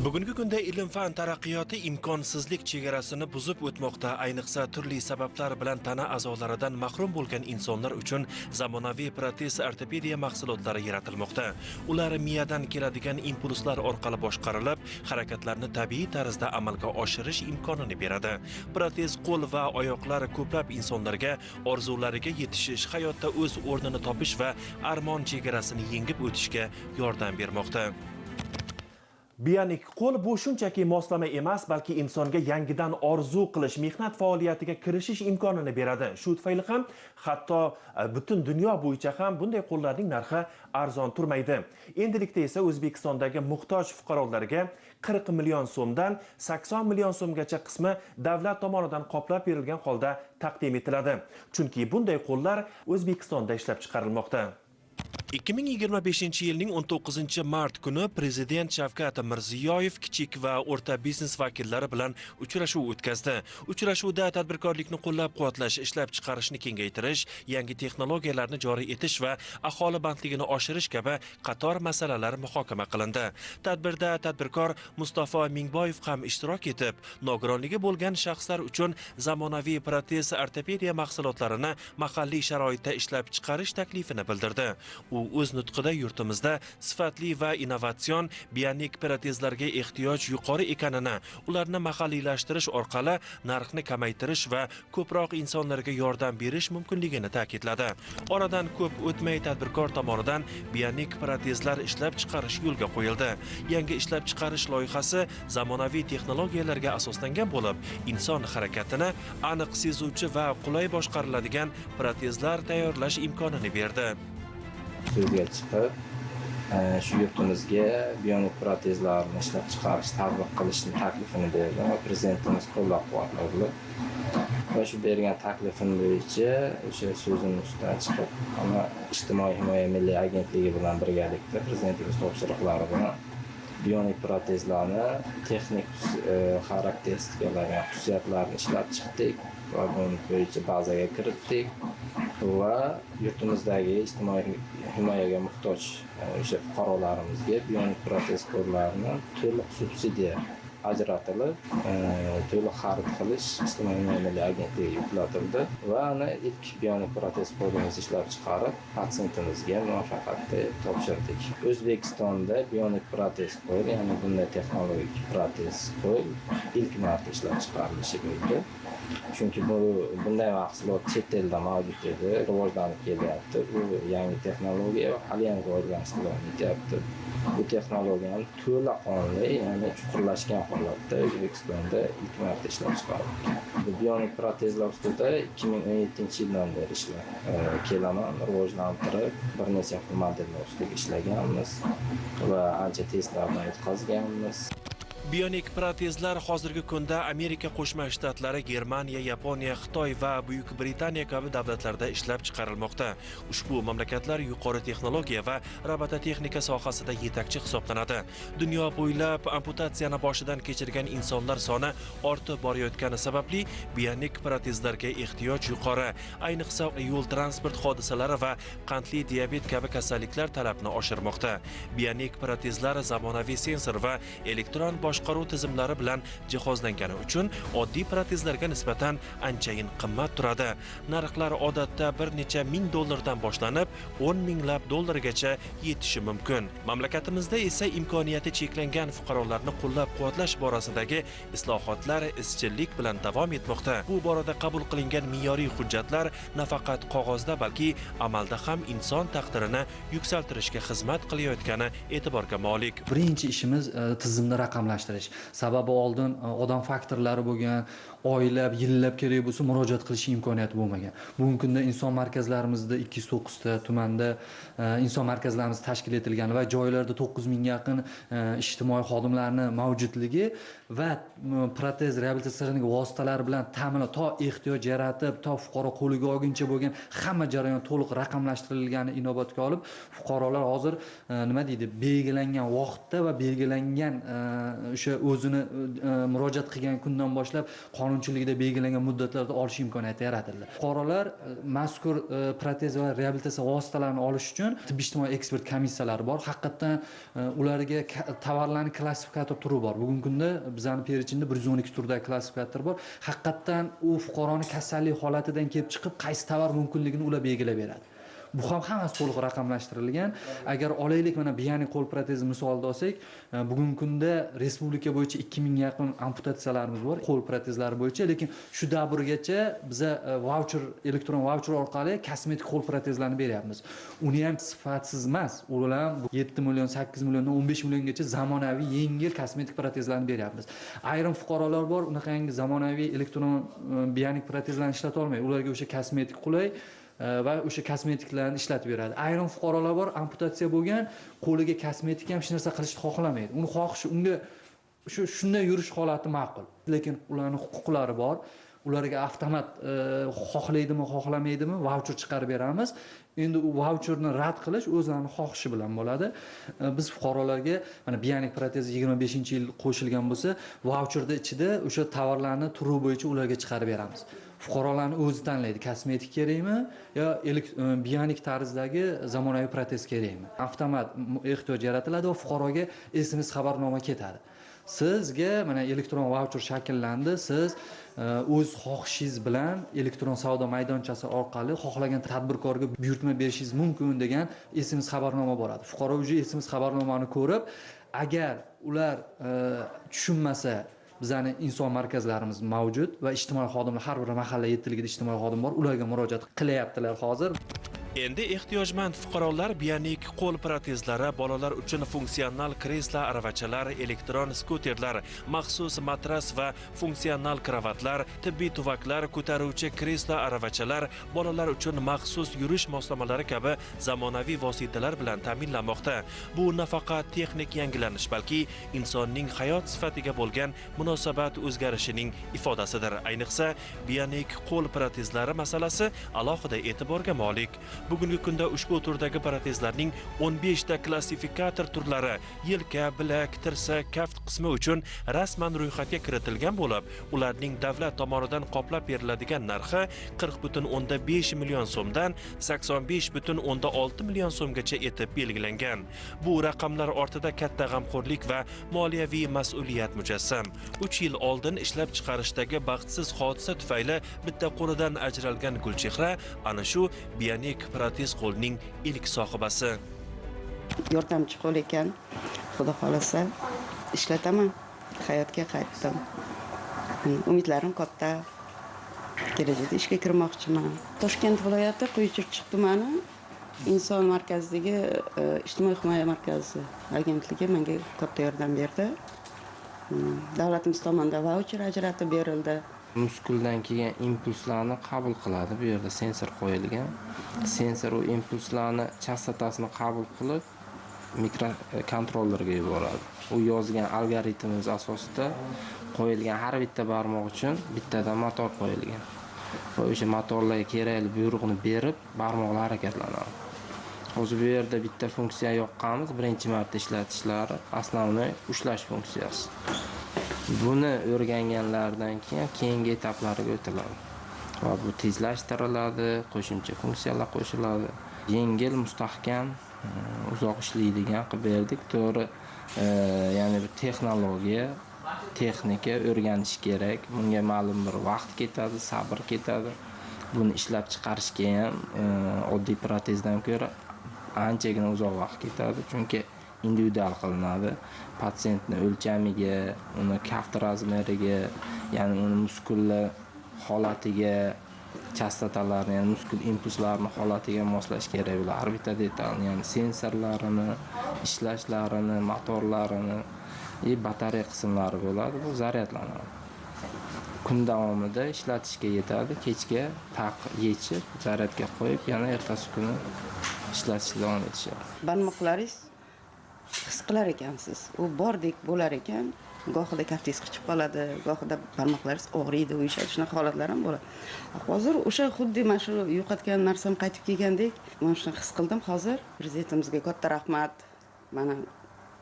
Bugungi kunda ilm-fan taraqqiyoti imkonsizlik chegarasini buzib o'tmoqda. Ayniqsa turli sabablar bilan tana a'zolaridan mahrum bo'lgan insonlar uchun zamonaviy protez ortopediya mahsulotlari yaratilmoqda. Ular miyadan keladigan impulslar orqali boshqarilib, harakatlarni tabiiy tarzda amalga oshirish imkonini beradi. Protez qo'l va oyoqlar ko'plab insonlarga orzulariga yetishish, hayotda o'z o'rnini topish va armon chegarasini yengib o'tishga yordam bermoqda. Bionik qo'l bu shunchaki moslama emas, balki insonga yangidan orzu qilish, mehnat faoliyatiga kirishish imkonini beradi. Shu tufayli ham hatto butun dunyo bo'yicha ham bunday qo'llarning narxi arzon turmaydi. Endilikda esa O'zbekistondagi muhtoj fuqarolarga 40 million so'mdan 80 million so'mgacha qismi davlat tomonidan qoplab berilgan holda taqdim etiladi. Chunki bunday qo'llar O'zbekistonda ishlab chiqarilmoqda. 2025 yilning 19 mart kuni Prezident Shavkat Mirziyoyev kichik va o'rta biznes vakillari bilan uchrashuv o'tkazdi. Uchrashuvda tadbirkorlikni qo'llab-quvvatlash, ishlab chiqarishni kengaytirish, yangi texnologiyalarni joriy etish va aholi bandligini oshirish kabi qator masalalar muhokama qilindi. Tadbirda tadbirkor Mustafa Mingboyev ham ishtirok etib, nogironligi bo'lgan shaxslar uchun zamonaviy protez ortopediya mahsulotlarini mahalliy sharoitda ishlab chiqarish taklifini bildirdi. U o'z nutqida yurtimizda sifatli va innovatsion bionik protezlarga ehtiyoj yuqori ekanini, ularni mahalliylashtirish orqali narxni kamaytirish va ko'proq insonlarga yordam berish mumkinligini ta'kidladi. Oradan ko'p o'tmay tadbirkor tomonidan bionik protezlar ishlab chiqarish yo'lga qo'yildi. Yangi ishlab chiqarish loyihasi zamonaviy texnologiyalarga asoslangan bo'lib, inson harakatini aniq sezuvchi va qulay boshqariladigan protezlar tayyorlash imkonini berdi. So'zga chiqib, shu yurtimizga bionik protezlarni ishlab chiqarish, tatbiq qilishni taklifini berdi va prezidentimiz qo'llab-quvvatladi. Va shu bergan taklifim bo'yicha o'sha so'zimning ustidan chiqib, ana ijtimoiy himoya milliy agentligi bilan birgalikda prezidentimiz topshiriqlari bilan bionik protezlarni texnik xarakteristikalarni, xususiyatlarini ishlab chiqdik va buni bo'yicha bazaga kiritdik. Va yurtimizdagi ijtimoiy himoyaga muhtoj o'sha fuqarolarimizga bionik protez qo'llarini to'liq subsidiya ajratilib, to'liq xarid qilish ijtimoiy himoya milliy agentligiga yuklatildi va ana ilk bionik protez qo'limizni ishlab chiqarib, patentimizga muvaffaqiyatli topshirdik. O'zbekistonda bionik protez qo'l, ya'ni bunday texnologik protez qo'l ilk marta ishlab chiqarilishi bo'ldi. Chunki bunday mahsulot chet elda mavjud edi, rivojlanib kelyapti. Bu yangi texnologiya va hali ham rivojlanishda davom etyapti. Bu texnologiyani to'laqonli, ya'ni chuqurlashgan holatda O'zbekistonda ilk marta ishlab chiqarildi. Bu bionik protezlar ustida 2017-yildan beri ishlab kelaman, rivojlantirib, bir necha xil modellar ustida ishlaganmiz va ancha testlardan o'tkazganmiz. Bionik protezlar hozirgi kunda Amerika Qo'shma Shtatlari, Germaniya, Yaponiya, Xitoy va Buyuk Britaniya kabi davlatlarda ishlab chiqarilmoqda. Ushbu mamlakatlar yuqori texnologiya va robototexnika sohasida yetakchi hisoblanadi. Dunyo bo'ylab amputatsiyani boshidan kechirgan insonlar soni ortib borayotgani sababli bionik protezlarga ehtiyoj yuqori. Ayniqsa yo'l transport hodisalari va qandli diabet kabi kasalliklar talabni oshirmoqda. Bionik protezlar zamonaviy sensor va elektron boshqaruv tizimlari bilan jihozlangani uchun oddiy protezlarga nisbatan anchayin qimmat turadi. Narxlar odatda bir necha ming dollardan boshlanib, 10 minglab dollargacha yetishi mumkin. Mamlakatimizda esa imkoniyati cheklangan fuqarolarni qo'llab-quvvatlash borasidagi islohotlar izchillik bilan davom etmoqda. Bu borada qabul qilingan me'yoriy hujjatlar nafaqat qog'ozda, balki amalda ham inson taqdirini yuksaltirishga xizmat qilayotgani e'tiborga molik. Birinchi ishimiz tizimni raqamlashtirish. Sababi oldin odam faktorlari bo'lgan, oylab, yillab kerak bo'lsa murojaat qilish imkoniyati bo'lmagan. Bugungi kunda inson markazlarimizda 209 ta tumanda inson markazlarimiz tashkil etilgan va joylarda 9000 ga yaqin ijtimoiy xodimlarni mavjudligi va protez reabilitatsiyaning vositalari bilan ta'minlab, to ehtiyoj yaratib, to fuqaro qo'liga olguncha bo'lgan hamma jarayon to'liq raqamlashtirilganini inobatga olib, fuqarolar hozir nima deydi, belgilangan vaqtda va belgilangan o'sha o'zini murojaat qilgan kundan boshlab qonunchiligida belgilangan muddatlarda olish imkoniyati yaratildi. Fuqarolar mazkur protez va reabilitatsiya vositalarini olish uchun tibbiy ijtimoiy ekspert komissiyalari bor. Haqiqatdan ularga tovarlarning klassifikator turi bor. Bugungi kunda bizning perichinda 112 turdagi klassifikator bor. Haqiqatdan u fuqaroni kasallik holatidan kelib chiqib qaysi tovar mumkinligini ular belgilab beradi. Bu ham hammasi to'liq raqamlashtirilgan. Agar olaylik mana biyanik qo'l protezi misolida olsak, bugungi kunda respublika bo'yicha 2000 ga yaqin amputatsiyalarimiz bor qo'l protezlari bo'yicha, lekin shu davrgacha biz voucher, elektron voucher orqali kosmetik qo'l protezlarni beryapmiz. Uni ham sifatsiz emas, ular ham 7 million, 8 milliondan 15 milliongacha zamonaviy yengil kosmetik protezlarni beryapmiz. Ayrim fuqarolar bor, unaqangi zamonaviy elektron biyanik protezlarni ishlata olmaydi. Ularga o'sha kosmetik qulay va o'sha kosmetiklarni ishlatib beradi. Ayrim fuqarolar bor, amputatsiya bo'lgan, qo'liga kosmetik ham hech narsa qilishni xohlamaydi. Uni xohishi unga shunday yurish holati ma'qul. Lekin ularning huquqlari bor. Ularga avtomat xohlaydimi, xohlamaydimi voucher chiqarib beramiz. Endi u voucherni rad qilish o'zlarining xohishi bilan bo'ladi. Biz fuqarolarga mana biyanik protez 25-yil qo'shilgan bo'lsa, voucherda ichida o'sha tovarlarni turi bo'yicha ularga chiqarib beramiz. Fuqarolarni o'zi tanlaydi, kosmetik kerakmi yo biyanik tarzdagi zamonaviy protez kerakmi. Avtomat ehtiyoj yaratiladi va fuqaroga SMS xabarnoma ketadi. Sizga mana elektron voucher shakllandi, siz o'z xohishingiz bilan elektron savdo maydonchasi orqali xohlagan tadbirkorga buyurtma berishingiz mumkin degan SMS xabarnoma boradi. Fuqaro o'zi SMS xabarnomani ko'rib, agar ular tushunmasa, bizning inson markazlarimiz mavjud va ijtimoiy xodimlar har bir mahalla yettiligida ijtimoiy xodim bor, ularga murojaat qilyaptilar hozir. Endi ehtiyojmand fuqarolar biyanik qo'l protezlari, bolalar uchun funksional kreslo aravachalar, elektron skuterlar, maxsus matras va funksional kravatlar, tibbiy tuvaklar, ko'taruvchi kreslo aravachalar, bolalar uchun maxsus yurish moslamalari kabi zamonaviy vositalar bilan ta'minlanmoqda. Bu nafaqat texnik yangilanish, balki insonning hayot sifatiga bo'lgan munosabat o'zgarishining ifodasidir. Ayniqsa, biyanik qo'l protezlari masalasi alohida e'tiborga molik. Bugungi kunda ushbu turdagi protezlarning 15 ta klassifikator turlari yelka, bilak, tirsak, kaft qismi uchun rasman ro'yxatga kiritilgan bo'lib, ularning davlat tomonidan qoplab beriladigan narxi 40,5 million so'mdan 85,6 million so'mgacha etib belgilangan. Bu raqamlar ortida katta g'amxo'rlik va moliyaviy mas'uliyat mujassam. 3 yil oldin ishlab chiqarishdagi baxtsiz hodisa tufayli bitta qo'lidan ajralgan Gulchehra ana shu biyanik protez qo'lning ilk sohibasi. Yordamchi qo'l ekan, xudo xolasa ishlataman. Hayotga qaytdim. Umidlarim katta. Kelajakda ishga kirmoqchiman. Toshkent viloyati Quyuchirchiq tumani inson markazidagi ijtimoiy himoya markazi agentligi menga katta yordam berdi. Davlatimiz tomonidan voucher ajratib berildi. Muskuldan kelgan impulslarni qabul qiladi. Bu yerda sensor qo'yilgan. Sensor u impulslarni chastotasini qabul qilib mikrokontrollerga yuboradi. U yozgan algoritmimiz asosida qo'yilgan har bitta barmoq uchun bittadan motor qo'yilgan. Va o'sha motorlarga kerakli buyruqni berib, barmoqlar harakatlanadi. Hozir bu yerda bitta funksiya yoqqanmiz, birinchi marta ishlatishlari, asosiy ushlash funksiyasi. Buni o'rganganlardan keyin keyingi etaplarga o'tiladi. Va bu tezlashtiriladi, qo'shimcha funksiyalar qo'shiladi. Yengil, mustahkam, uzoq ishlaydigan qilib berdik. To'g'ri, ya'ni bu texnologiya, texnika o'rganish kerak. Bunga ma'lum bir vaqt ketadi, sabr ketadi. Buni ishlab chiqarishga ham oddiy protezdan ko'ra anchagina uzoq vaqt ketadi, chunki individual qilinadi. Patsientni o'lchamiga, uni kaft razmeriga, ya'ni uni muskullar holatiga, chastotalarni, ya'ni muskul impulslarini holatiga moslash kerak bo'ladi. Har bitta detalni, ya'ni sensorlarini, ishlashlarini, motorlarini, batareya qismlari bo'ladi, bu zaryadlanadi. Kun davomida ishlatishga yetadi, kechga yechib, zaryadga qo'yib, yana ertasi kuni ishlatishga davom etishadi. Barmoqlaringiz his qilar ekansiz. U bordek bo'lar ekan, gohida kaftingiz qichib qoladi, gohida barmoqlaringiz og'riydi, uyushadi, shunaqa holatlar ham bo'ladi. Hozir o'sha xuddi mana shu yo'qotgan narsam qaytib kelgandek, men shuni his qildim hozir. Prezidentimizga katta rahmat.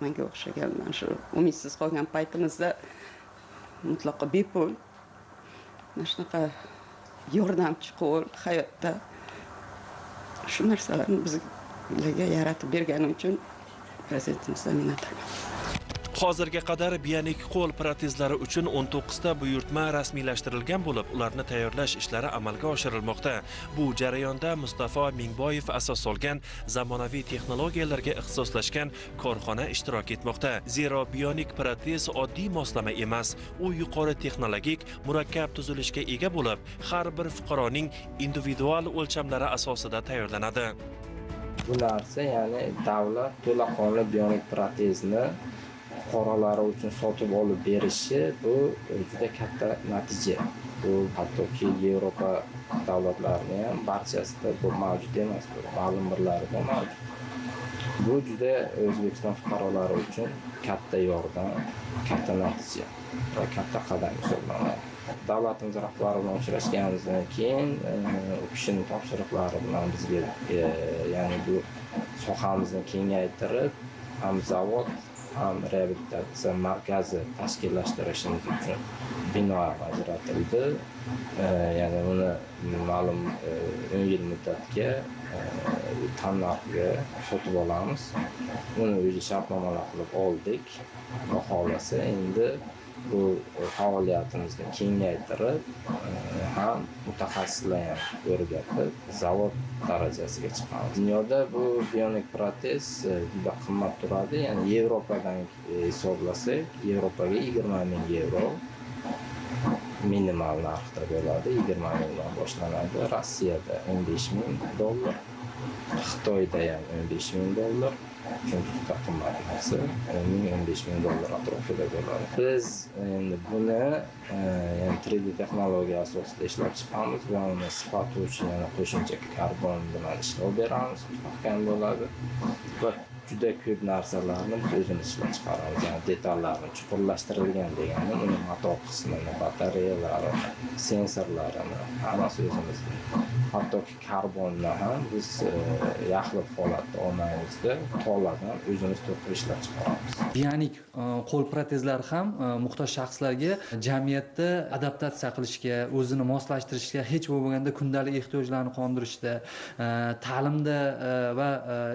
Menga o'xshagan mana shu umidsiz qolgan paytimizda mutlaqo bepul mana shunaqa yordamchi qo'l hayotda shu narsalarni bizlarga yaratib bergani uchun prezidentimizdan minnatdorman. Hozirga qadar bionik qo'l protezlari uchun 19 ta buyurtma rasmiylashtirilgan bo'lib, ularni tayyorlash ishlari amalga oshirilmoqda. Bu jarayonda Mustafo Mingboyev asos solgan zamonaviy texnologiyalarga ixtisoslashgan korxona ishtirok etmoqda. Zero bionik protez oddiy moslama emas, u yuqori texnologik, murakkab tuzilishga ega bo'lib, har bir fuqaroning individual o'lchamlari asosida tayyorlanadi. Bu narsa, ya'ni davlat to'laqonli bionik protezni fuqarolari uchun sotib olib berishi bu juda katta natija. Bu hattoki Yevropa davlatlarida ham barchasida bu mavjud emas, ma'lum birlarida mavjud. Bu juda O'zbekiston fuqarolari uchun katta yordam, katta natija va katta qadam hisoblanadi. Davlatimiz rahbari bilan uchrashganimizdan keyin u kishining topshiriqlari bilan bizga ya'ni bu sohamizni kengaytirib, ham zavod ham reabilitatsiya markazi tashkillashtirishimiz uchun bino ajratildi. Ya'ni uni ma'lum 10 yil muddatga tannarxga sotib olamiz. Uni o'zi shartnomalar qilib oldik. Va xolasa endi bu faoliyatimizni kengaytirib, ham mutaxassislar ham o'rgatib, zavod darajasiga chiqamiz. Dunyoda bu bionik protez juda qimmat turadi. Ya'ni Yevropadan hisoblasak, Yevropaga 20 000 euro minimal narxda bo'ladi. 20 mingdan boshlanadi. Rossiyada 15 000 dollar, Xitoyda ham 15 000 dollar. Chunki juda qimmat narsa, 15 000 dollar atrofida bo'ladi. Biz endi buni ya'ni 3D texnologiya asosida ishlab chiqamiz va uni sifatlovchi, ya'ni qo'shimcha karbon bilan ishlab beramiz, mustahkam bo'ladi. Va juda ko'p narsalarni biz o'zimiz ishlab chiqaramiz. Ya'ni detallarni chuqurlashtirilgan degani, uni mato qismini, batareyalarni, sensorlarini hammasi o'zimizning. Hattoki karbonni ham biz yaxlit holatda olmaymizda, toladan o'zimiz to'qib ishlab chiqaramiz. Bionik qo'l protezlari ham muhtoj shaxslarga jamiyatda adaptatsiya qilishga, o'zini moslashtirishga, hech bo'lmaganda kundalik ehtiyojlarni qondirishda, ta'limda va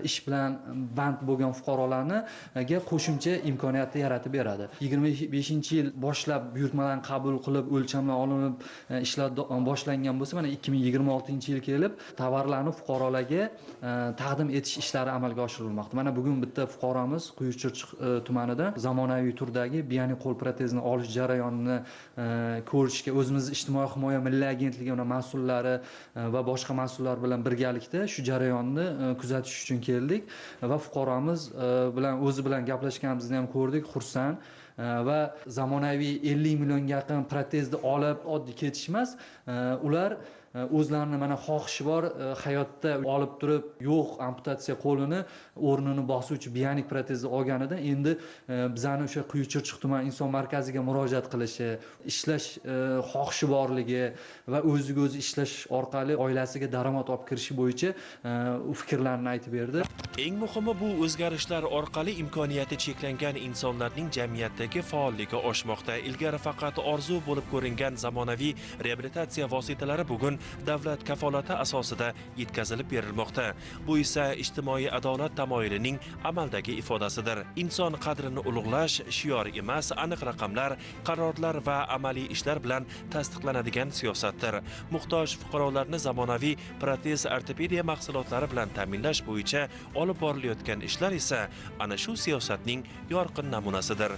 ish bilan band bo'lgan fuqarolarga qo'shimcha imkoniyatni yaratib beradi. 25-yil boshlab buyurtmalarni qabul qilib, o'lchamlar olinib, ishlar boshlangan bo'lsa, mana 2026-yil kelib tovarlarni fuqarolarga taqdim etish ishlari amalga oshirilmoqda. Mana bugun bitta fuqaromiz Quyuchirchiq tumanida zamonaviy turdagi bionik qo'l protezini olish jarayonini ko'rishga, o'zimiz ijtimoiy himoya milliy agentligi mas'ullari va boshqa mas'ullar bilan birgalikda shu jarayonni kuzatish uchun keldik va fuqaromiz bilan o'zi bilan gaplashganimizni ham ko'rdik, xursand. Va zamonaviy 50 millionga yaqin protezni olib oddiy ketish emas, ular o'zlarini mana xohishi bor hayotda olib turib yo'q amputatsiya qo'lini o'rnini bosuvchi bionik protezni olganida endi bizani o'sha Quyuchirchiq tuman inson markaziga murojaat qilishi, ishlash xohishi borligi va o'ziga o'zi ishlash orqali oilasiga daromad olib kirishi bo'yicha fikrlarni aytib berdi. Eng muhimi bu o'zgarishlar orqali imkoniyati cheklangan insonlarning jamiyatdagi faolligi oshmoqda. Ilgari faqat orzu bo'lib ko'ringan zamonaviy reabilitatsiya vositalari bugun davlat kafolati asosida yetkazilib berilmoqda. Bu esa ijtimoiy adolat tamoyilining amaldagi ifodasidir. Inson qadrini ulug'lash shior emas, aniq raqamlar, qarorlar va amaliy ishlar bilan tasdiqlanadigan siyosatdir. Muhtoj fuqarolarni zamonaviy protez ortopediya mahsulotlari bilan ta'minlash bo'yicha olib borilayotgan ishlar esa ana shu siyosatning yorqin namunasidir.